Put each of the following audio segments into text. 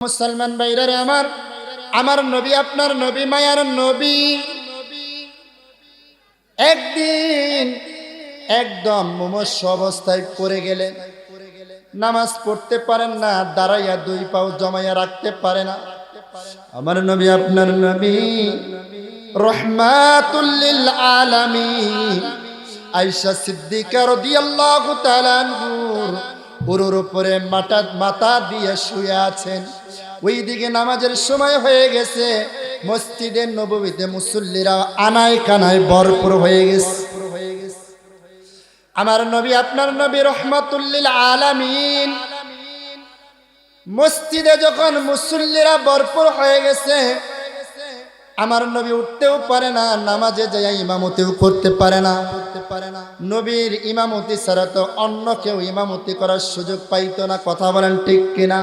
মুসলমান ভাইরা আমার, আমার নবী আপনার নবী মায়ার নবী একদিন একদম মুমূর্ষ অবস্থায় পড়ে গেলেন। নামাজ পড়তে পারেন না, দাঁড়াইয়া দুই পাও জমাইয়া রাখতে পারে না। আমার নবী আপনার নবী রহমাতুল লিল আলামিন আয়েশা সিদ্দিকা রাদিয়াল্লাহু তাআলা আনহুর পুরোর উপরে মাথা দিয়ে শুয়ে আছেন। ওইদিকে নামাজের সময় হয়ে গেছে, মসজিদের নববীতে মুসল্লিরা আনায় কানায় ভরপুর হয়ে গেছে। আমার নবী আপনার নবী রহমাতুল লিল আলামিন মসজিদে যখন মুসল্লিরা ভরপুর হয়ে গেছে, আমার নবী উঠতেও পারে না, নামাজে যাইয়া ইমামতিও করতে পারে না। নবীর ইমামতি ছাড়া তো অন্য কেউ ইমামতি করার সুযোগ পাইতো না। কথা বলেন ঠিক কিনা?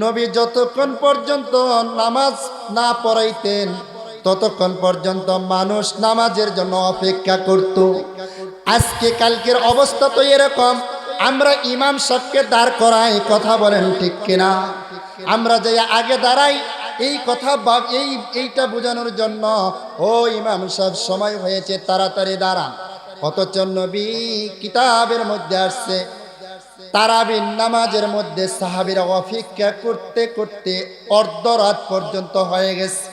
নবী যতক্ষণ পর্যন্ত নামাজ না পড়াইতেন ততক্ষণ পর্যন্ত মানুষ নামাজের জন্য অপেক্ষা করত। আজকে কালকের অবস্থা তো এরকম, আমরা ইমাম সাহেবকে দাঁড় করাই। কথা বলেন ঠিক কিনা? আমরা যাই আগে দাঁড়াই এই কথা এইটা বোঝানোর জন্য, ও ইমাম সাহেব সময় হয়েছে তাড়াতাড়ি দাঁড়ান। অথচ নবী কিতাবের মধ্যে আসছে তারাবির নামাজের মধ্যে সাহাবীরা অপেক্ষা করতে করতে অর্ধরাত পর্যন্ত হয়ে গেছে,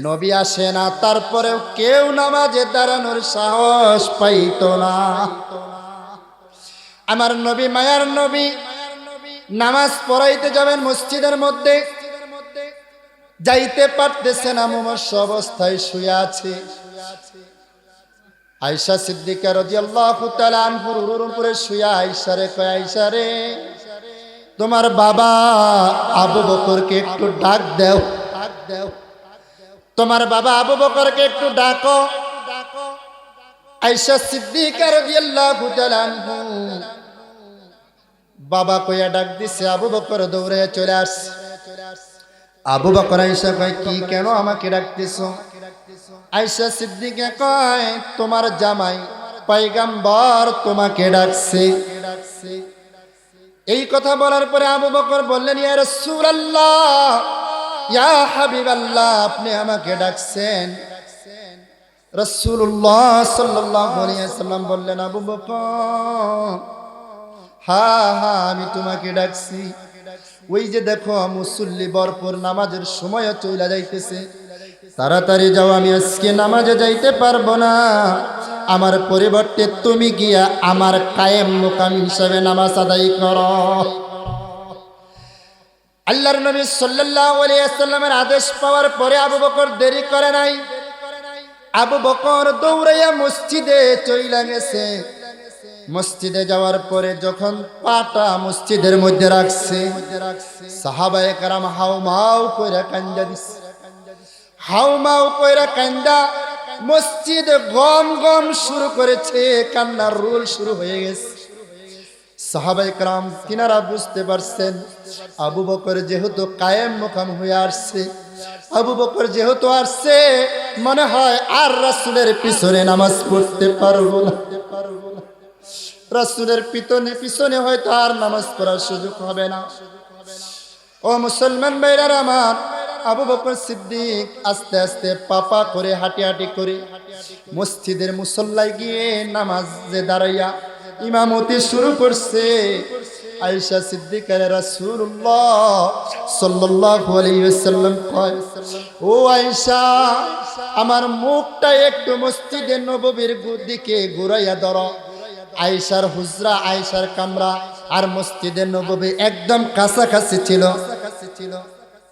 নবী আসে না। তারপরেও কেউ নামাজে দাঁড়ানোর সাহস পাইত না। আমার নবী মায়ার নবী নামাজ পড়াইতে যাবেন মসজিদের মধ্যে, যাইতে পারতেছে না, মুমূর্ষ অবস্থায় শুয়ে আছে। আয়েশা সিদ্দিকা রাদিয়াল্লাহু তাআলা আনহার উপরে শুয়ে আয়েশারে কয়, আয়েশা রে, তোমার বাবা আবু বকরকে একটু ডাক দাও, তোমার বাবা আবু বকরকে একটু ডাকো। আয়েশা সিদ্দিকা রাদিয়াল্লাহু তাআলা আনহা বাবা কইয়া ডাক দিছে, আবু বকর দৌড়ে চলে আসছে। আবু বকর আয়েশা কয়, কি কেন আমাকে ডাকতেছো? আয়েশা সিদ্দিকা কয়, তোমার জামাই পয়গম্বর তোমাকে ডাকছে। এই কথা বলার পরে আবু বকর বললেন, ইয়া রাসূলুল্লাহ, ইয়া হাবিবাল্লাহ, আপনি আমাকে ডাকছেন? রাসূলুল্লাহ সাল্লাল্লাহু আলাইহি ওয়াসাল্লাম বললেন, আবু বকর, হ্যাঁ হ্যাঁ আমি তোমাকে ডাকছি। ওই যে দেখো মুসল্লি ভরপুর, নামাজের সময় চলে যাইতেছে, তাড়াতাড়ি যাও, আমি আজকে নামাজে যাইতে পারবো না। আমার পরিবর্তে তুমি গিয়া আমার কায়েম মুকাম হিসাবে নামাজ আদায় করো। আল্লাহর নবী সাল্লাল্লাহু আলাইহি ওয়াসাল্লামের আদেশ পাওয়ার পরে আবু বকর দেরি করে নাই। আবু বকর দৌড়াইয়া মসজিদে চইলা গেছে। মসজিদে যাওয়ার পরে যখন পাটা মসজিদের মধ্যে রাখছে, সাহাবায়ে কেরাম হাউমাউ কইরা কান্দা দিছে। হাউমাউ কইরা কান্দা মসজিদ গম গম শুরু করেছে, কান্নার রোল শুরু হয়ে গেছে। সাহাবায়ে কেরাম তিনারা বুঝতে পারছেন আবু বকর যেহেতু কায়েম মুকাম হয়ে আসছে, আবু বকর যেহেতু আসছে, মনে হয় আর রাসূলের পিছনে নামাজ পড়তে পারবো না, রাসূলের পিছনে হয়তো আর নামাজ পড়ার সুযোগ হবে না। ও মুসলমান ভাইরা আমার, আবু বকর সিদ্দিক আস্তে আস্তে পাপা করে হাঁটি হাঁটি করে মসজিদের মুসল্লায় গিয়ে নামাজে দাঁড়াইয়া ইমামতি শুরু করছে। আয়েশা সিদ্দিকা রাসূলুল্লাহ সাল্লাল্লাহু আলাইহি ওয়াসাল্লাম কয়, ও আয়েশা, আমার মুখটা একটু মসজিদের নববীর দিকে ঘুরাইয়া ধরো। আয়েশার হুজরা, আয়েশার কামরা আর মসজিদের নববী একদম কাছাকাছি ছিল।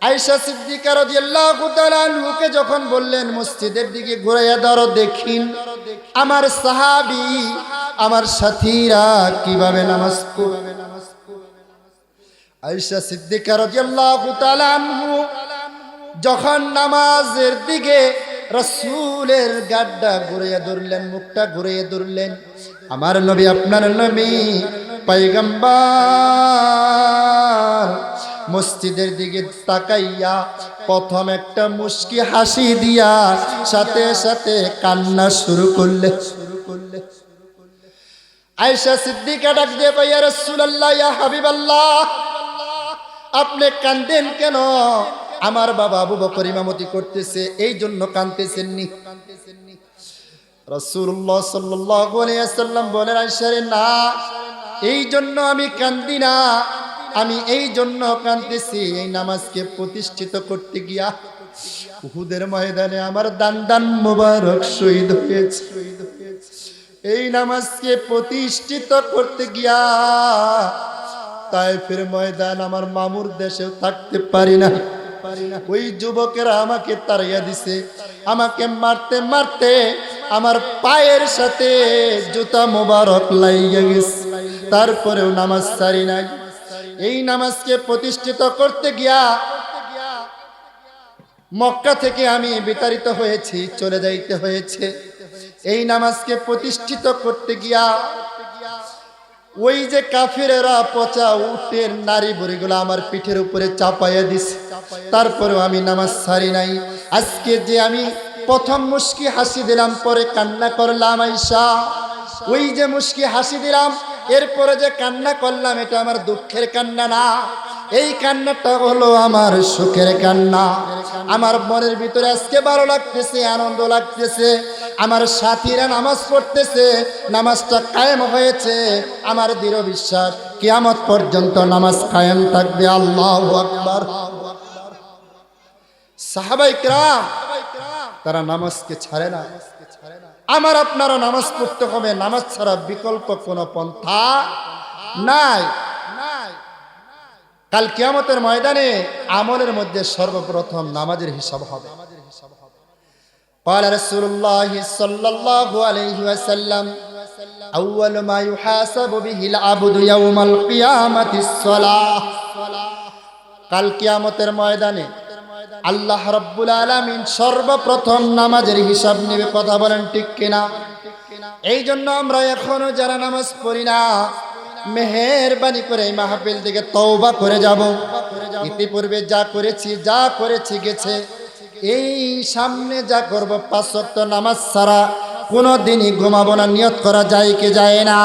আয়েশা সিদ্দিকা রাদিয়াল্লাহু তাআলা আনহাকে যখন বললেন মসজিদের দিকে ঘুরাইয়া ধরো, দেখিন আমার সাহাবী, আমার সাথীরা কিভাবে নামাজ পড়ে। আয়েশা সিদ্দিকা রাদিয়াল্লাহু তাআলা আনহা যখন নামাজের দিকে রাসূলের গাড্ডা ঘুরাইয়া ধরলেন, মুখটা ঘুরাইয়া ধরলেন, আমার নবী আপনার নবী পয়গম্বর মসজিদের দিকে তাকাইয়া প্রথম একটা মুস্কি হাসি দিয়া সাথে সাথে কান্না শুরু করলে। আয়েশা সিদ্দিকা ডাক দিয়ে কয়, ইয়া রাসূলুল্লাহ, ইয়া হাবিবাল্লাহ, আপনি কান্দেন কেন? আমার বাবা আবু বকর ইমামতি করতেছে, এই জন্য কাঁদতেছেননি? রাসূলুল্লাহ সাল্লাল্লাহু আলাইহি ওয়াসাল্লাম বলেন, আয়েশা রে না, এই জন্য আমি কান্দি না, আমি এই জন্য কাঁদতেছি, এই নামাজকে প্রতিষ্ঠিত করতে গিয়া উহুদের ময়দানে আমার দান মোবারক শহীদ হয়েছে। এই নামাজকে প্রতিষ্ঠিত করতে গিয়া তায়েফের ময়দান আমার মামুর দেশেও থাকতে পারি না। ওই যুবকেরা আমাকে তাড়িয়ে দিছে, আমাকে মারতে মারতে আমার পায়ের সাথে জুতা মোবারক লাগিয়ে গেছে, তারপরেও নামাজ ছাড়ি নাই। এই নামাজকে প্রতিষ্ঠিত করতে গিয়া মক্কা থেকে আমি বিতাড়িত হয়েছি, চলে যাইতে হয়েছে। এই নামাজকে প্রতিষ্ঠিত করতে গিয়া ওই যে কাফিরেরা পচা উটের নারী বুড়িগুলো আমার পিঠের উপরে চাপাইয়া দিছে, তারপরেও আমি নামাজ ছাড়ি নাই। আজকে যে আমি প্রথম মুস্কি হাসি দিলাম, পরে কান্না করলাম আয়েশা, ওই যে মুস্কি হাসি দিলাম এরপরে যে কান্না করলাম, এটা আমার দুঃখের কান্না না, এই কান্নাটা হলো আমার সুখের কান্না। আমার মনের ভিতরে আজকে ভালো লাগতেছে, আনন্দ লাগতেছে। আমার সাথীরা নামাজ পড়তেছে, নামাজটা কায়েম হয়েছে। আমার দৃঢ় বিশ্বাস কিয়ামত পর্যন্ত নামাজ কায়েম থাকবে। আল্লাহু আকবার। সাহাবায়ে কেরাম তারা নামাজকে ছাড়ে না। আমার আপনারা নামাজ পড়তে হবে, নামাজ ছাড়া বিকল্প কোনো পন্থা নাই। কাল কিয়ামতের ময়দানে আমলের মধ্যে সর্বপ্রথম নামাজের হিসাব হবে। قال رسول الله صلى الله عليه وسلم أول ما يحاسب به العبد يوم القيامة الصلاة। কাল কিয়ামতের ময়দানে আল্লাহ রাব্বুল আলামিন সর্বপ্রথম নামাজের হিসাব নেবে। কথা বলেন ঠিক কিনা? এই জন্য আমরা এখনো যারা নামাজ পড়ি না, মেহেরবানি করে এই মাহফিল থেকে তওবা করে যাব। ইতিপূর্বে যা করেছি গেছে, এই সামনে যা করব 5 ওয়াক্ত নামাজ ছাড়া কোনোদিনই ঘুমাবো না। নিয়ত করা যায় কি যায় না?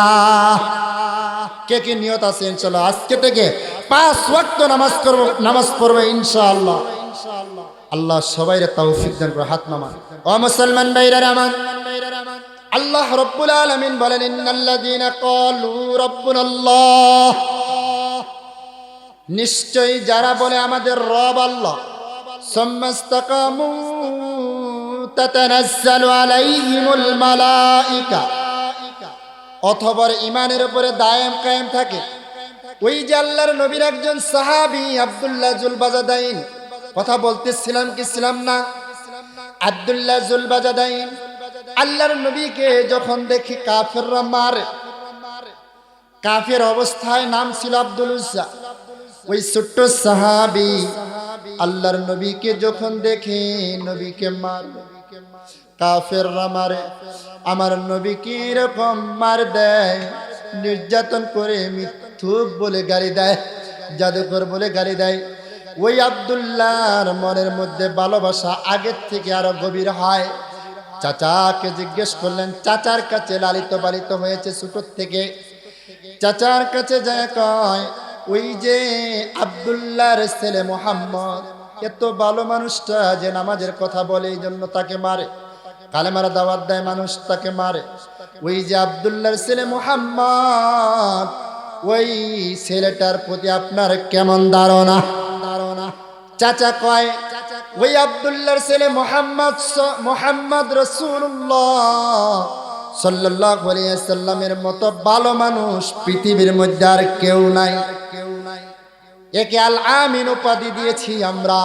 কে কি নিয়ত আছে? ইনশাআল্লাহ আজকে থেকে 5 ওয়াক্ত নামাজ পড়বো ইনশাআল্লাহ। আল্লাহ সবাইরে তৌফিক দান করে। হাত নামান। ও মুসলমান ভাইরা আমার, আল্লাহ রাব্বুল আলামিন বলেন, ইন্নাল্লাযীনা ক্বালু রাব্বুনাল্লাহ, নিশ্চয়ই যারা বলে আমাদের রব আল্লাহ, সুম্মাস্তাকামু তাতানাজ্জালু আলাইহিমুল মালাইকা, অথবা ইমানের উপরে দায়েম কায়েম থাকে। ওই যে আল্লাহর নবীর একজন সাহাবী আব্দুল্লাহ জুলবাজাদাইন, কথা বলতেছিলাম কি ছিলাম না? আব্দুল্লাহ জুলবাজাদাইন আল্লাহর নবীকে যখন দেখি কাফেররা মারে, কাফের অবস্থায়, নাম ছিল আব্দুল উজ্জা, ওই ছোট্ট সাহাবী আল্লাহর নবীকে যখন দেখে নবীকে মারে, কাফেররা মারে, আমার নবীকে এরকম মার দেয়, নির্যাতন করে, মিথ্যুক বলে গালি দেয়, জাদুকর বলে গালি দেয়। ওই আব্দুল্লাহর মনের মধ্যে ভালোবাসা আগের থেকে আরো গভীর হয়। চাচাকে জিজ্ঞেস করলেন, চাচার কাছে লালিত পালিত হয়েছে ছোট থেকে, চাচার কাছে যায় কয়, ওই যে আব্দুল্লাহর ছেলে মুহাম্মদ এত ভালো মানুষটা যে নামাজের কথা বলে, এই জন্য তাকে মারে, কালেমার দাওয়াত দেয় মানুষ, তাকে মারে। ওই যে আব্দুল্লাহর ছেলে মুহাম্মদ, ওই ছেলেটার প্রতি আপনার কেমন ধারণা? চাচা কয়, ওই আব্দুল্লাহর ছেলে মুহাম্মদ রাসূলুল্লাহ সাল্লাল্লাহু আলাইহি ওয়াসাল্লামের মতো ভালো মানুষ পৃথিবীর মধ্যে আর কেউ নাই। একে আল আমিন উপাধি দিয়েছি আমরা।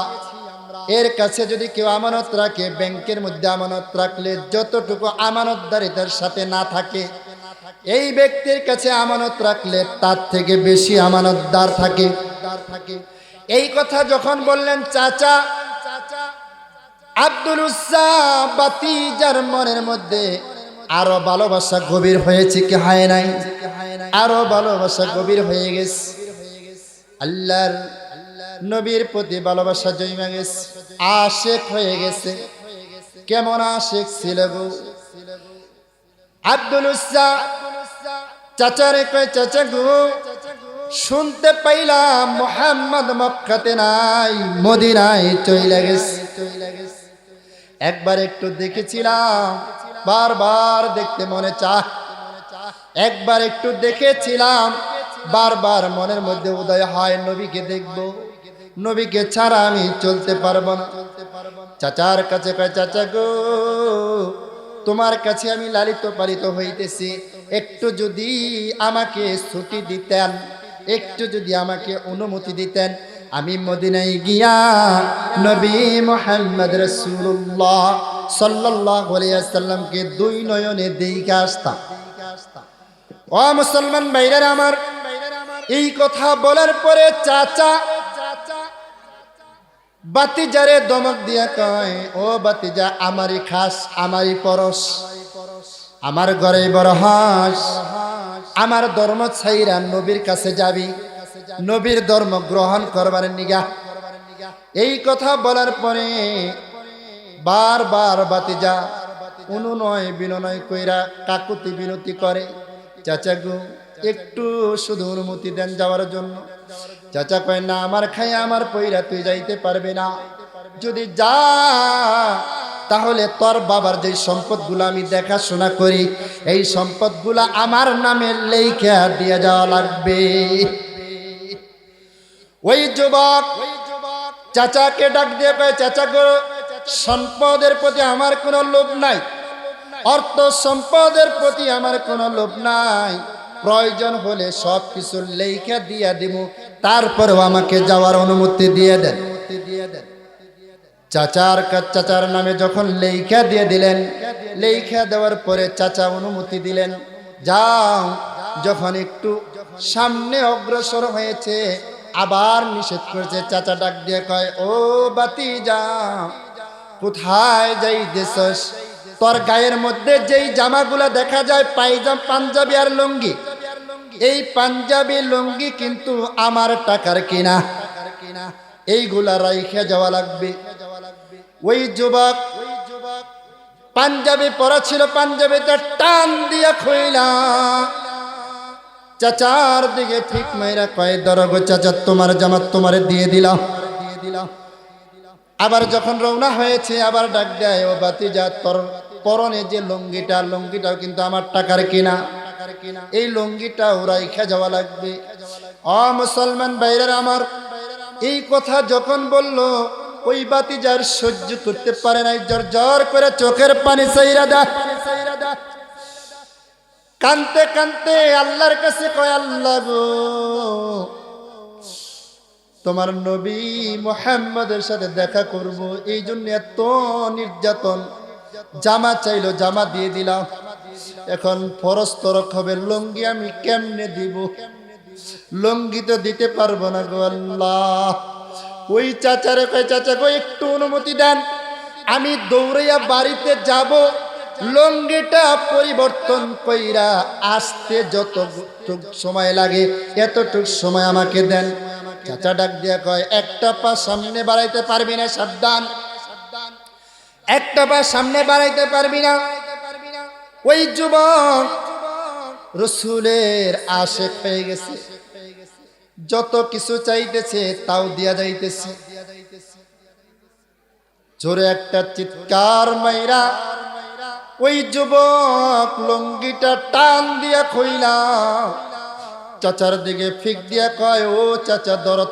এর কাছে যদি কেউ আমানত রাখে, ব্যাংকের মধ্যে আমানত রাখলে যতটুকু আমানতদারিতার সাথে না থাকে, এই ব্যক্তির কাছে আমানত রাখলে তার থেকে বেশি আমানতদার থাকে। এই কথা যখন বললেন চাচা, আব্দুল উজ্জা বাতিজার মনের মধ্যে আরো ভালোবাসা গভীর হয়েছে কি হয় নাই? আরো ভালোবাসা গভীর হয়ে গেছে। আল্লাহর নবীর প্রতি ভালোবাসা জমে গেছে, আশিক হয়ে গেছে। কেমন আশিক ছিল গো আব্দুল উজ্জা? চাচারে কয়, চাচা গো শুনতে পাইলাম মুহাম্মদ মক্কাতে নাই, মদিনায় চলে গেছে। একবার একটু দেখেছিলাম, বারবার দেখতে মনে চায়। একবার একটু দেখেছিলাম, বারবার মনের মধ্যে উদয় হয় নবীকে দেখব, নবীকে ছাড়া আমি চলতে পারবো না। চাচার কাছে কয়, চাচা গো, তোমার কাছে আমি লালিত পালিত হইতেছি, একটু যদি আমাকে ছুটি দিতেন, একটু যদি আমাকে অনুমতি দিতেন, আমি মদিনায় গিয়া নবী মুহাম্মদ রাসূলুল্লাহ সাল্লাল্লাহু আলাইহি ওয়াসাল্লামকে দুই নয়নে দেখে আসতাম। ও মুসলমান ভাইরা আমার, এই কথা বলার পরে চাচা বাতিজারে দমক দিয়া কয়, ও বাতিজা, আমারই খাস, আমারই পরশ, আমার ঘরে বড় হাস, আমার ধর্ম ছাইরা নবীর কাছে যাবি, নবীর ধর্ম গ্রহণ করবার নিগা। এই কথা বলার পরে বারবার বাতিজা অনুনয় বিনয় কইরা কাকুতি বিনতি করে, চাচা গো, একটু শুধু অনুমতি দেন যাওয়ার জন্য। চাচা কয়, না, আমার খায় আমার পয়রা তুই যাইতে পারবি না, যদি যা তাহলে তোর বাবার যে সম্পদগুলো আমি দেখাশোনা করি, এই সম্পদগুলা আমার নামে লেখা দিয়ে যাওয়া লাগবে। ওই যুবক চাচাকে ডাক দিয়ে কয়, চাচা গো, সম্পদের প্রতি আমার কোনো লোভ নাই, অর্থ সম্পদের প্রতি আমার কোনো লোভ নাই, প্রয়োজন হলে সব কিছু লেখা দিয়া দিব, তারপরেও আমাকে যাওয়ার অনুমতি দিয়ে দেন। চাচার নামে যখন লেখা দিয়ে দিলেন, লেখা দেওয়ার পরে চাচা অনুমতি দিলেন, যাও। যখন একটু সামনে অগ্রসর হয়েছে, আবার নিষেধ করেছে। চাচা ডাক দিয়ে কয়, ও বাতিজা, কোথায় যাইতেছস? তোর গায়ের মধ্যে যেই জামাগুলা দেখা যায়, পাঞ্জাবি আর লুঙ্গি, এই পাঞ্জাবি লুঙ্গি কিন্তু আমার টাকার কিনা, এইগুলা রাইখা যাওয়া লাগবে। ওই যুবক পাঞ্জাবি পরা ছিল, পাঞ্জাবিতে টান দিয়া খইলা চাচার দিকে ঠিক মাইরা কয়, দরগো চাচা, তোমার জামা তোমারে দিয়ে দিলাম। আবার যখন রওনা হয়েছে, আবার ডাক দেয়, ও বাতিজা, তোর পরনে যে লুঙ্গিটাও কিন্তু আমার টাকার কিনা, এই লুঙ্গিটা রাইখা যাওয়া লাগবে। ও মুসলমান ভাইরা আমার, এই কথা যখন বলল, ওই বাতিজার সহ্য করতে পারে নাই, জর করে চোখের পানি ছাইরা দেয়। কানতে কানতে আল্লাহর কাছে কয়, আল্লাহ গো, তোমার নবী মুহাম্মদের সাথে দেখা করব, এই জন্য এত নির্যাতন। জামা চাইলো, জামা দিয়ে দিলাম, এখন ফরজ তরক হবে, লুঙ্গি আমি কেমনে দিব? লুঙ্গি তো দিতে পারবো না গো আল্লাহ। ওই চাচারে কয়, চাচা গো, একটু অনুমতি দেন, আমি দৌড়াইয়া বাড়িতে যাব, লুঙ্গিটা পরিবর্তন কইরা আসতে যতটুক সময় লাগে, এতটুক সময় আমাকে দেন। চাচা ডাক দিয়া কয়, একটা পা সামনে বাড়াইতে পারবি না, সাবধান, একটা পা সামনে বাড়াইতে পারবি না। ওই যুবক রাসূলের আশিক হয়ে গেছে, যত কিছু চাইতেছে তাও দিয়া যাইতেছে। জোরে একটা চিৎকার মাইরা ওই যুবক লুঙ্গিটা টান দিয়া খইলা চাচার দিকে ফিক দিয়া কয়, ও চাচা, ধরো,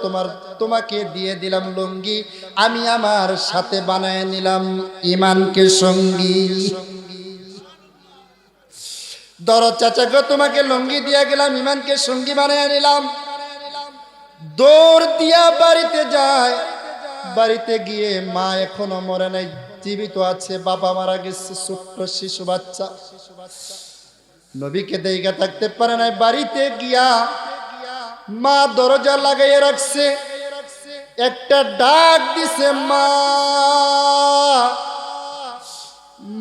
তোমাকে দিয়ে দিলাম লুঙ্গি, আমি আমার সাথে বানায় নিলাম ইমানকে সঙ্গী। ধরো চাচা গো, তোমাকে লুঙ্গি দিয়া গেলাম, ইমানকে সঙ্গী বানায় নিলাম। দৌড় দিয়া বাড়িতে যায়, বাড়িতে গিয়ে মা এখনো মরে নাই, জীবিত আছে, বাবা মারা গেছে, ছোট্ট শিশু বাচ্চা, নবীকে দেইগা থাকতে পারে নাই। বাড়িতে গিয়া মা দরজা লাগাইয়া রাখছে, একটা ডাক দিছে, মা।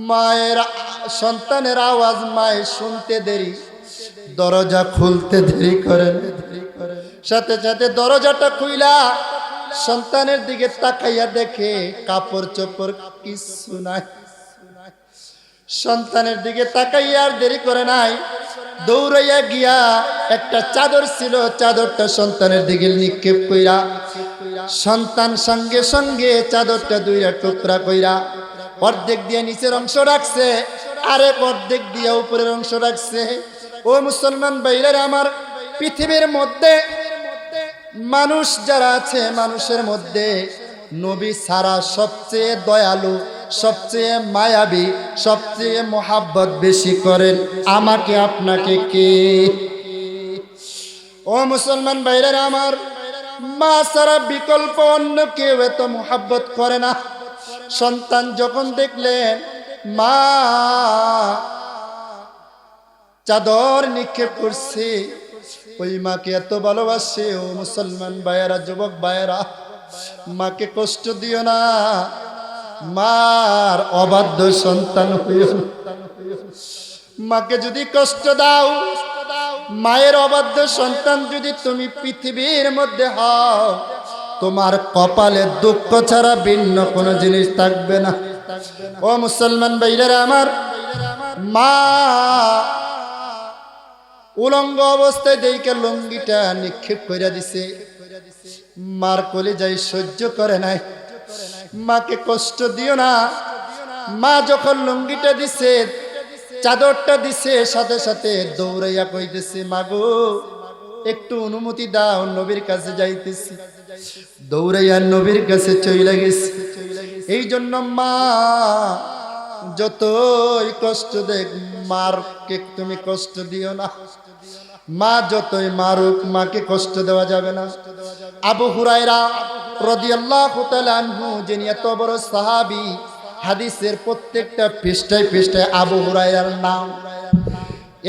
মায়ের সন্তানের আওয়াজ মায়ের শুনতে দেরি, দরজা খুলতে দেরি করেন, সাথে সাথে দরজাটা খুইলা সন্তানের দিকে তাকাইয়া দেখে কাপড় চোপড় কিছু নাই। সন্তানের দিকে তাকাইয়া আর দেরি করে নাই, দৌড়াইয়া গিয়া একটা চাদর ছিল, চাদরটা সন্তানের দিকে নিক্ষেপ কইরা সন্তান সঙ্গে সঙ্গে চাদরটা দুইটা টুকরা কইরা অর্ধেক দিয়ে নিচের অংশ রাখছে, আরেক অর্ধেক দিয়ে উপরের অংশ রাখছে। ও মুসলমান ভাইরা আমার, পৃথিবীর মধ্যে মানুষ যারা আছে, মানুষের মধ্যে নবী ছাড়া সবচেয়ে দয়ালু, সবচেয়ে মায়াবী, সবচেয়ে মোহাব্বত বেশি করেন আমাকে আপনাকে কে? ও মুসলমান ভাইরা আমার, মা ছাড়া বিকল্প অন্য কেউ এত মোহাব্বত করে না। সন্তান যখন দেখলেন মা চাদর নিক্ষেপ করছে, ওই মাকে এত ভালোবাসে। ও মুসলমান ভাইয়েরা, যুবক ভাইয়েরা, মাকে কষ্ট দিও না, মার অবাধ্য সন্তান হইও না। মাকে যদি কষ্ট দাও, মায়ের অবাধ্য সন্তান যদি তুমি পৃথিবীর মধ্যে হও, তোমার কপালে দুঃখ ছাড়া ভিন্ন কোনো জিনিস থাকবে না। ও মুসলমান ভাইরা আমার, মা উলঙ্গ অবস্থায় দেখে লুঙ্গিটা নিক্ষেপ করে দিছে, মার কলিজায় সহ্য করে নাই। মাকে কষ্ট দিও না। মা যখন লুঙ্গিটা দিছে, চাদরটা দিছে, সাথে সাথে দৌড়াইয়া কইতেছে, মাগো একটু অনুমতি দাও, নবীর কাছে যাইতেছি। দৌড়াইয়া নবীর কাছে চইলা গেছে। এই জন্য মা যতই কষ্ট দেখ, মারকে তুমি কষ্ট দিও না। মা যতই মারুক, মাকে কষ্ট দেওয়া যাবে না। আবু হুরায়রা রাদিয়াল্লাহু তাআলা আনহু, যিনি এত বড় সাহাবী, হাদিসের প্রত্যেকটা পৃষ্ঠায় পৃষ্ঠায় আবু হুরায়রার নাম।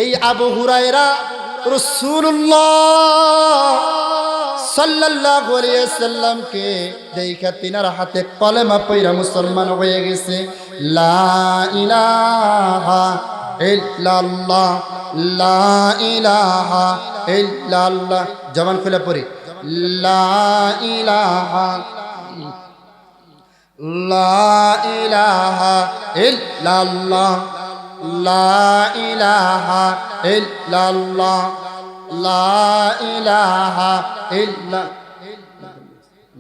এই আবু হুরায়রা রাসূলুল্লাহ সাল্লাল্লাহু আলাইহি সাল্লামকে দেখা তিনার হাতে কলেমা পড়া মুসলমান হয়ে গেছে। লা ইলাহা ইল্লাল্লাহ, লা ইলাহা ইল্লাল্লাহ। জবান খুলে পড়ি, লা ইলাহা, লা ইলাহা ইল্লাল্লাহ, লা ইলাহা ইল্লাল্লাহ, লা ইলাহা ইল্লা।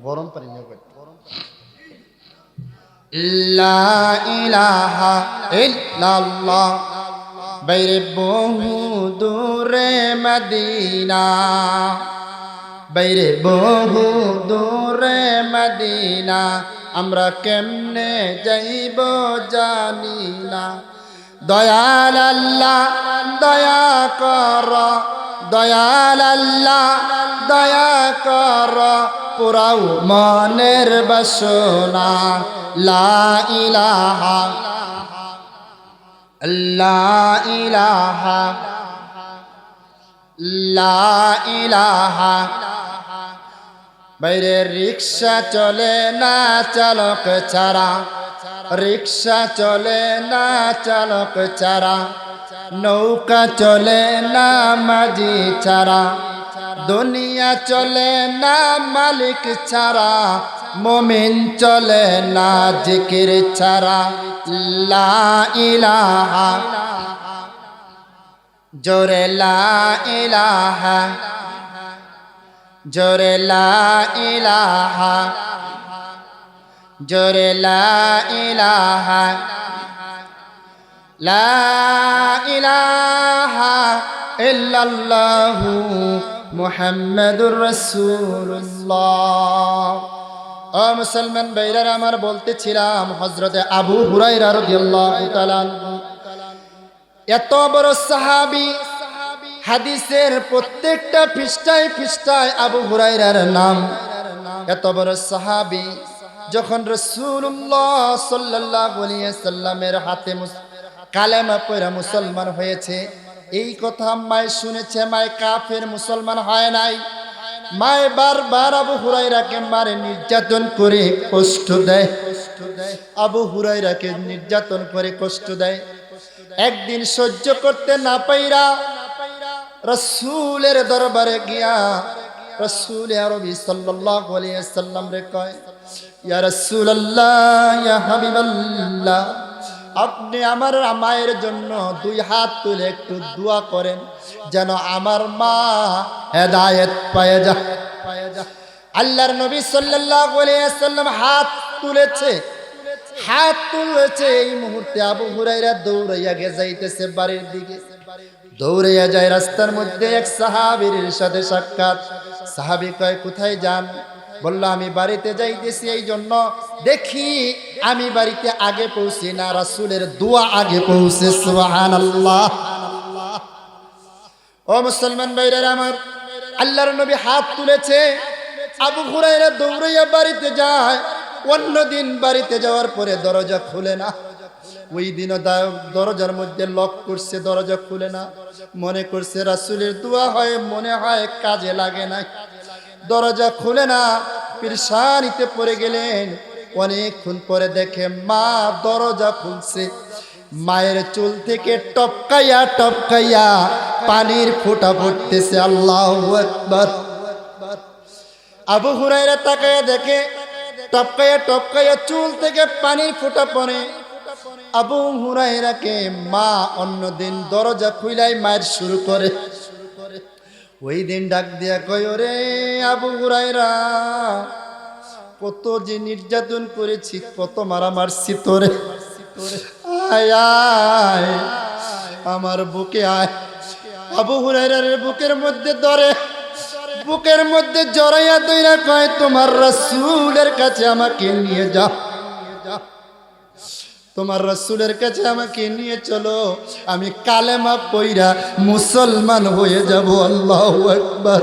গরম পানি নিয়ে লা ইলাহা ইল্লাল্লাহ। বাইরে বহু দূরে মদিনা, বাইরে বহু দূরে মদিনা, আমরা কেমনে যাইব জানি না। দয়াল আল্লাহ দয়া কর, দয়াল আল্লাহ দয়া কর, পুরাও মনের বাসনা। লা ইলাহা, লা ইলাহা, লা ইলাহা। বাইরে রিক্সা চলে না চালক ছাড়া, রিক্সা চলে না চালক ছাড়া, নৌকা চলে না মাঝি ছাড়া, দুনিয়া চলে না মালিক ছাড়া, মুমিন চলে না জিকির ছাড়া। লা ইলাহা, জোরে লা ইলাহা, জোরে লা ইলাহা, জোরে লা ইলাহা, লা ইলাহা ইল্লাল্লাহু মুহাম্মাদুর রাসূলুল্লাহ। ও মুসলমান ভাইরা আমার, বলতেছিলাম হযরতে আবু হুরায়রা রাদিয়াল্লাহু তাআলা এত বড় সাহাবী, হাদিসের প্রত্যেকটা পৃষ্ঠায় পৃষ্ঠায় আবু হুরায়রার নাম। এত বড় সাহাবী, যখন রাসূলুল্লাহ সাল্লাল্লাহু আলাইহি সাল্লামের হাতে কালেমা পড়া মুসলমান হয়েছে, এই কথা মায় শুনেছে। মায় কাফের, মুসলমান হয় নাই। মায় বারবার আবু হুরায়রাকে মারে, নির্যাতন করে কষ্ট দেয়। আবু হুরায়রাকে নির্যাতন করে কষ্ট দেয়। একদিন সহ্য করতে না পাইরা রাসূলের দরবারে গিয়া রাসূল আরবি সাল্লাল্লাহু আলাইহি সাল্লাম রে কয়, ইয়া রাসূলুল্লাহ, ইয়া হাবিবাল্লাহ, আপনি আমার মায়ের জন্য 2 হাত তুলে একটু দোয়া করেন যেন আমার মা হেদায়েত পেয়ে যায়। আল্লাহর নবী সাল্লাল্লাহু আলাইহি ওয়াসাল্লাম হাত তুলেছে। এই মুহূর্তে আবু হুরায়রা দৌড়াইয়া যাইতেছে বাড়ির দিকে। দৌড়াইয়া যায়, রাস্তার মধ্যে এক সাহাবীর সাথে সাক্ষাৎ। সাহাবী কয়, কোথায় যান? বলল, আমি বাড়িতে যাইতেছি, এই জন্য দেখি আমি বাড়িতে আগে পৌঁছি না রাসূলের দোয়া আগে পৌঁছে। সুবহানাল্লাহ। ও মুসলমান ভাইরা আমার, আল্লাহর নবী হাত তুলেছে। আবু হুরায়রা দৌড়াইয়া বাড়িতে যায়। অন্যদিন বাড়িতে যাওয়ার পরে দরজা খুলে না। ওই দিনও দরজার মধ্যে লক করছে, দরজা খুলে না। মনে করছে রাসূলের দোয়া হয়, মনে হয় কাজে লাগে না, দরজা খুলে না। পেরেশানিতে পড়ে গেলেন। অনেকক্ষণ পরে দেখে মা দরজা খুলছে। মায়ের চুল থেকে টপকাইয়া টপকাইয়া পানির ফোঁটা পড়তেছে। আল্লাহু আকবার। আবু হুরায়রা তাকায়া দেখে টপকাইয়া টপকাইয়া চুল থেকে পানির ফোঁটা পড়ে। আবু হুরায়রাকে মা অন্যদিন দরজা খুইলাই মায়ের শুরু করে। ওই দিন ডাক দিয়া কয়, ওরে আবু হুরায়রা, কত যে নির্যাতন করেছি, কত মারা মারছি তোরে, আয় আয় আমার বুকে আয়। আবু হুরায়রার বুকের মধ্যে ধরে, বুকের মধ্যে জড়াইয়া দইরা কয়, তোমার রাসূলের কাছে আমাকে নিয়ে যাও, তোমার রাসূলের কাছে আমাকে নিয়ে চলো, আমি কালেমা পইরা মুসলমান হয়ে যাব। আল্লাহু আকবার।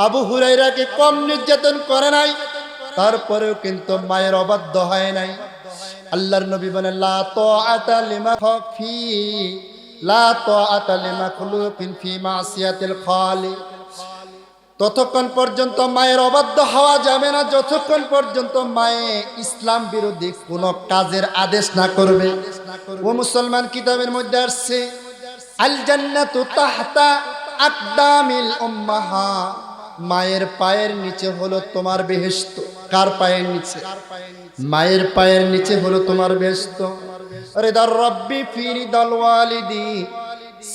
আবু হুরায়রাকে কম নির্যাতন করে নাই, তারপরেও কিন্তু মায়ের অবাধ্য হয় নাই। আল্লাহর নবী বলেন, লা তাআতা লিমাখফি, লা তাআতা লিমাখলুকিন ফি মাসিয়াতিল খালিক। ততক্ষণ পর্যন্ত মায়ের অবাধ্য হওয়া যাবে না যতক্ষণ পর্যন্ত মায়ে ইসলাম বিরোধী কোন কাজের আদেশ না করবে। ও মুসলমান, কিতাবের মধ্যে আসছে, আল জান্নাতু তাহতা আকদামিল উম্মাহা, মায়ের পায়ের নিচে হলো তোমার বেহেশত। কার পায়ের নিচে? মায়ের পায়ের নিচে হলো তোমার বেহেশত। রিদার রাব্বি ফি রিদাল ওয়ালিদি,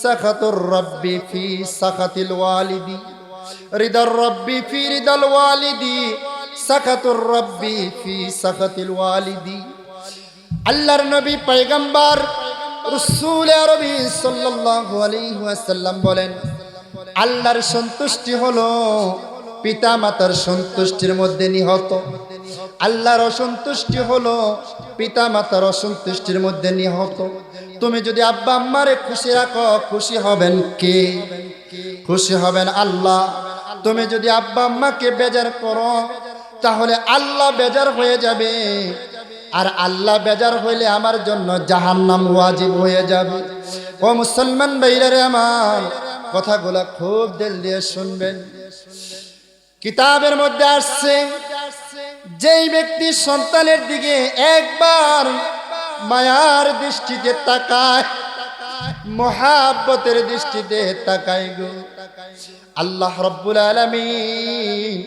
সাখাতুর রাব্বি ফি সাখাতিল ওয়ালিদি, রিদার রাব্বি ফি রিদাল ওয়ালিদি, সাখাতুর রাব্বি ফি সাখাতিল ওয়ালিদি। আল্লাহর নবী পয়গম্বর রাসূল আরবি সাল্লাল্লাহু আলাইহি ওয়াসাল্লাম বলেন, আল্লাহর সন্তুষ্টি হলো পিতা মাতার সন্তুষ্টির মধ্যে নিহত। আল্লাহর অসন্তুষ্টি হলো পিতা মাতার অসন্তুষ্টির মধ্যে নিহত। তুমি যদি আব্বা আম্মারে খুশি রাখো, খুশি হবেন কে? খুশি হবেন আল্লাহ। তুমি যদি আব্বা আম্মাকে বেজার করো, তাহলে আল্লাহ বেজার হয়ে যাবে, আর আল্লাহ বেজার হইলে আমার জন্য জাহান্নাম ওয়াজিব হয়ে যাবে। ও মুসলমান ভাইরা আমার, কথাগুলা খুব দিল দিয়ে শুনবেন। কিতাবের মধ্যে আসছে, যেই ব্যক্তি সন্তানের দিকে একবার মায়ার দৃষ্টিতে তাকায়, মুহাব্বতের দৃষ্টিতে তাকায় গো, আল্লাহ রাব্বুল আলামিন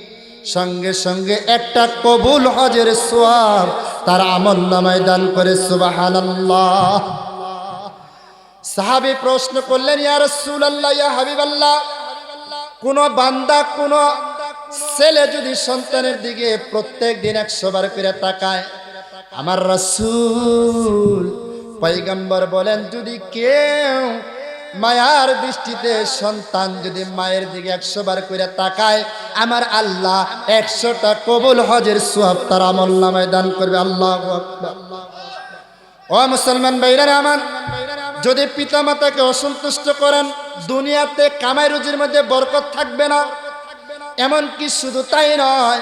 সঙ্গে সঙ্গে একটা কবুল হজের সওয়াব তার আমলনামায় দান করে। সুবহানাল্লাহ। সাহাবী প্রশ্ন করলেন, ইয়া রাসূলুল্লাহ, ইয়া হাবিবাল্লাহ, কোন বান্দা, কোন ছেলে যদি সন্তানের দিকে প্রত্যেক দিন 100 বার করে তাকায়, আমার রাসূল পয়গম্বর বলেন, যদি কেউ মায়ার দৃষ্টিতে সন্তান যদি মায়ের দিকে 100 বার করে তাকায়, আমার আল্লাহ 100টা কবুল হজের সওয়াব তার আমলনামায় দান করবে। আল্লাহু আকবার। ও মুসলমান ভাইরা আমার, যদি পিতা মাতাকে অসন্তুষ্ট করেন, দুনিয়াতে কামাই রুজির মধ্যে বরকত থাকবে না। এমনকি শুধু তাই নয়,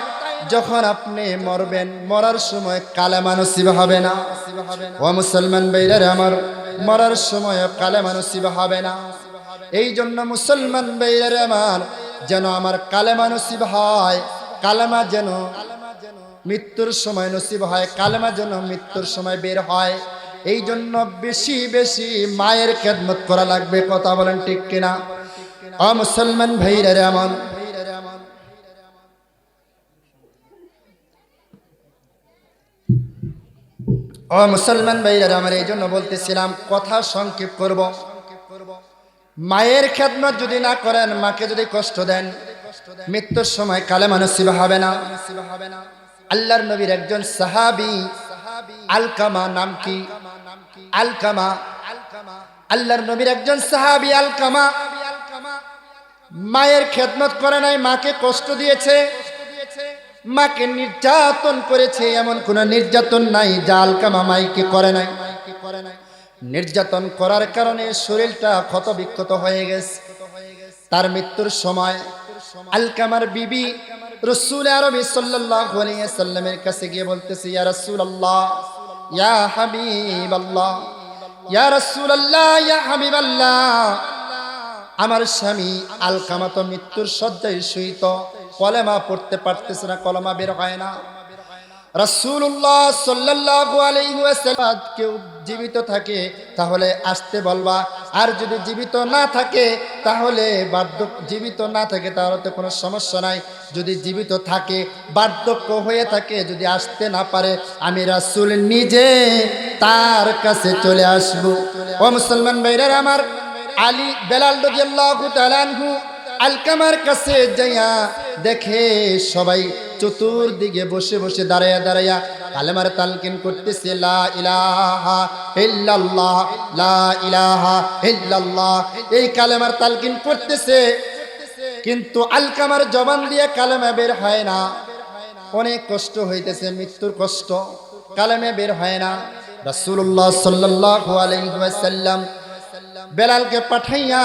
যখন আপনি মরবেন, মরার সময় কালেমা নসিব হবে না। ও মুসলমান ভাইরা আমার, মরার সময় কালেমা নসিব হবে না। এই জন্য মুসলমান ভাইরা আমার, যেন আমার কালেমা নসিব হয়, কালেমা যেন মৃত্যুর সময় নসিব হয়, কালেমা যেন মৃত্যুর সময় বের হয়। এই জন্য বেশি বেশি মায়ের খেদমত করা লাগবে। কথা বলেন ঠিক কিনা? ও মুসলমান ভাইরা আমার, ও ও মুসলমান ভাইরা আমার, এই জন্য বলতেছিলাম কথা সংক্ষেপ করব। মায়ের খেদমত যদি না করেন, মাকে যদি কষ্ট দেন, মৃত্যুর সময় কালেমা নসিব হবে না। আল্লাহর নবীর একজন সাহাবী আলকামা, নাম কি? আলকামা। আল্লাহর নবীর একজন সাহাবী আলকামা মায়ের খেদমত করে নাই, মাকে কষ্ট দিয়েছে, মাকে নির্যাতন করেছে। এমন কোন নির্যাতন নাই যা আলকামা মাইকে করে নাই। নির্যাতন করার কারণে শরীরটা ক্ষত বিক্ষত হয়ে গেছে। তার মৃত্যুর সময় আলকামার বিবি রাসূল আরবি সাল্লাল্লাহু আলাইহি সাল্লামের কাছে গিয়ে বলতেছে, ইয়া রাসূলুল্লাহ, ইয়া হাবিবাল্লাহ, ইয়া রাসূলুল্লাহ, ইয়া হাবিবাল্লাহ, আমার স্বামী আলকামা তো মৃত্যুর শয্যায় শুইত, কলেমা পড়তে পারতেছে না, কলেমা বের হয় না। রাসূলুল্লাহ সাল্লাল্লাহু আলাইহি ওয়াসাল্লাম, কেউ জীবিত থাকে তাহলে আসতে বলবা, আর যদি জীবিত না থাকে তাহলে জীবিত না থাকে তাহলে তো কোনো সমস্যা নাই। যদি জীবিত থাকে, বার্ধক্য হয়ে থাকে, যদি আসতে না পারে, আমি রাসূল নিজে তার কাছে চলে আসব। ও মুসলমান ভাইরা আমার, আলী বেলাল রাদিয়াল্লাহু তাআলা আনহু আলকামার কাছে যাইয়া দেখে সবাই চতুর্দিকে বসে বসে দাঁড়ায়া দাঁড়ায়া কালেমার তালকিন করতেছে, লা ইলাহা ইল্লাল্লাহ, লা ইলাহা ইল্লাল্লাহ, এই কালেমার তালকিন করতেছে। কিন্তু আলকামার জবান দিয়ে কালেমা বের হয় না। অনেক কষ্ট হইতেছে, মৃত্যুর কষ্ট, কালেমা বের হয় না। রাসূলুল্লাহ সাল্লাল্লাহু আলাইহি ওয়াসাল্লাম বেলালকে পাঠাইয়া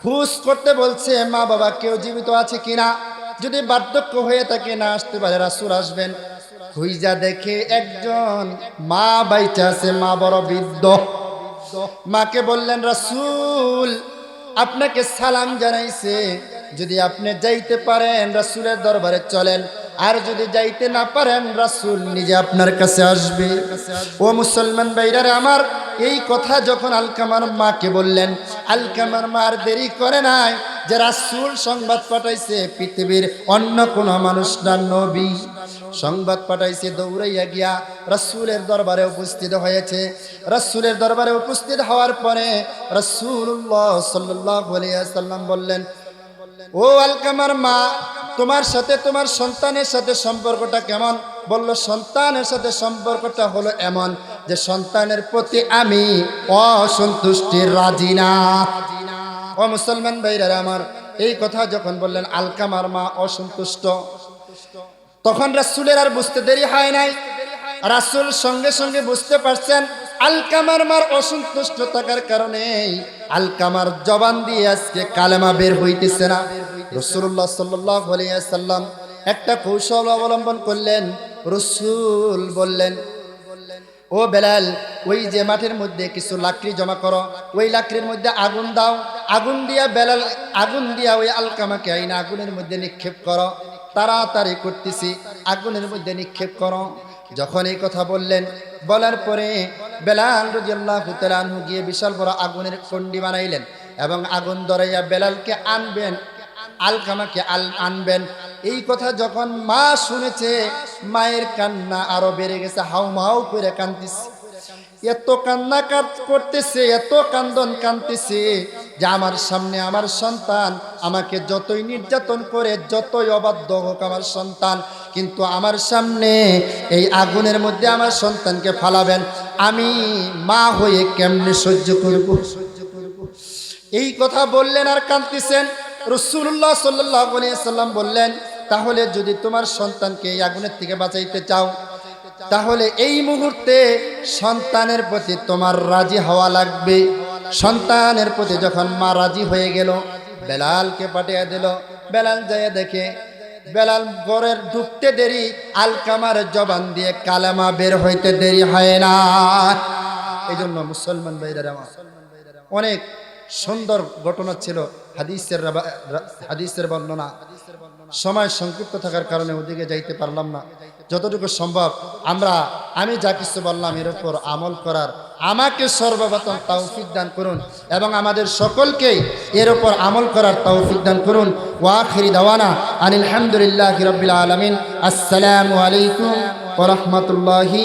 খোঁজ করতে বলছে, মা বাবা কেউ জীবিত আছে কিনা, যদি বার্ধক্য হয়ে থাকে না আসতে পারে, রাসূল আসবেন। খুঁজা দেখে একজন মা বাইচা আছে, মা বড় বৃদ্ধ। মাকে বললেন, রাসূল আপনাকে সালাম জানাইছে, যদি আপনি যাইতে পারেন রাসূলের দরবারে চলেন, আর যদি যাইতে না পারেন রাসূল নিজে আপনার কাছে আসবে। ও মুসলমান ভাইরা আমার, এই কথা যখন আলকামার মাকে বললেন, আলকামার মা আর দেরি করে নাই, যে রাসূল সংবাদ পাঠাইছে, পৃথিবীর অন্য কোন মানুষ না, নবী সংবাদ পাঠাইছে। দৌড়াইয়া গিয়া রাসূলের দরবারে উপস্থিত হয়েছে। রাসূলের দরবারে উপস্থিত হওয়ার পরে রাসূলুল্লাহ সাল্লাল্লাহু আলাইহি ওয়াসাল্লাম বললেন, ও আলকামার মা, তোমার সাথে তোমার সন্তানের সাথে সম্পর্কটা কেমন? বলল, সন্তানের সাথে সম্পর্কটা হলো এমন যে সন্তানের প্রতি আমি অসন্তুষ্টির রাজি না। ও মুসলমান ভাইরা আমার, এই কথা যখন বললেন আলকামার মা অসন্তুষ্ট, তখন রাসূলের আর বুঝতে দেরি হয় নাই। রাসূল সঙ্গে সঙ্গে বুঝতে পারছেন আলকামার মার অসন্তুষ্ট থাকার কারণে আলকামার জবান দিয়ে আজকে কালেমা বের হইতেছে না। রাসূলুল্লাহ সাল্লাল্লাহু আলাইহি ওয়াসাল্লাম একটা কৌশল অবলম্বন করলেন। রাসূল বললেন, ও বেলাল, ওই যে মাঠের মধ্যে কিছু লাকড়ি জমা করো, ওই লাকড়ির মধ্যে আগুন দাও, আগুন দিয়া বেলাল, আগুন দিয়া ওই আলকামাকে আইনা আগুনের মধ্যে নিক্ষেপ করো, তাড়াতাড়ি করতেছি, আগুনের মধ্যে নিক্ষেপ করো। যখন এই কথা বললেন, বলার পরে বেলাল রাদিয়াল্লাহু তাআলা আনহু গিয়ে বিশাল বড় আগুনের কুণ্ডি বানাইলেন এবং আগুন ধরাইয়া বেলালকে আনবেন, আলকামাকে আনবেন। এই কথা যখন মা শুনেছে, মায়ের কান্না আরো বেড়ে গেছে, হাউমাউ করে কাঁদতেছে, এত কান্না করতেছে, এত কান্দন কাঁদতেছে যে আমার সামনে আমার সন্তান আমাকে যতই নির্যাতন করে, যতই অবাধ্য হোক আমার সন্তান, কিন্তু আমার সামনে এই আগুনের মধ্যে আমার সন্তানকে ফালাবেন, আমি মা হয়ে কেমনে সহ্য করব? এই কথা বললেন আর কাঁদতেছেন। রাসূলুল্লাহ সাল্লাল্লাহু আলাইহি ওয়াসাল্লাম বললেন, তাহলে যদি তোমার সন্তানকে এই আগুনের থেকে বাঁচাইতে চাও, তাহলে এই মুহূর্তে সন্তানের প্রতি তোমার রাজি হওয়া লাগবে। সন্তানের প্রতি যখন মা রাজি হয়ে গেল, বেলালকে পাঠিয়ে দিল। বেলাল যায় দেখে, বেলাল ঘরের ঢুকতে দেরি, আলকামার জবান দিয়ে কালেমা বের হইতে দেরি হয় না। এই জন্য মুসলমান ভাইরা আমার, অনেক সুন্দর ঘটনা ছিল হাদিসের বর্ণনা। সময় সংক্ষিপ্ত থাকার কারণে ওদিকে যাইতে পারলাম না। যতটুকু সম্ভব আমি যা কিছু বললাম এর উপর আমল করার আমাকে সর্বপ্রথম তৌফিক দান করুন এবং আমাদের সকলকে এর উপর আমল করার তৌফিক দান করুন। ওয়া আখিরি দাওয়ানা আনিল হামদুলিল্লাহি রাব্বিল আলামিন। আসসালামু আলাইকুম ওয়া রাহমাতুল্লাহি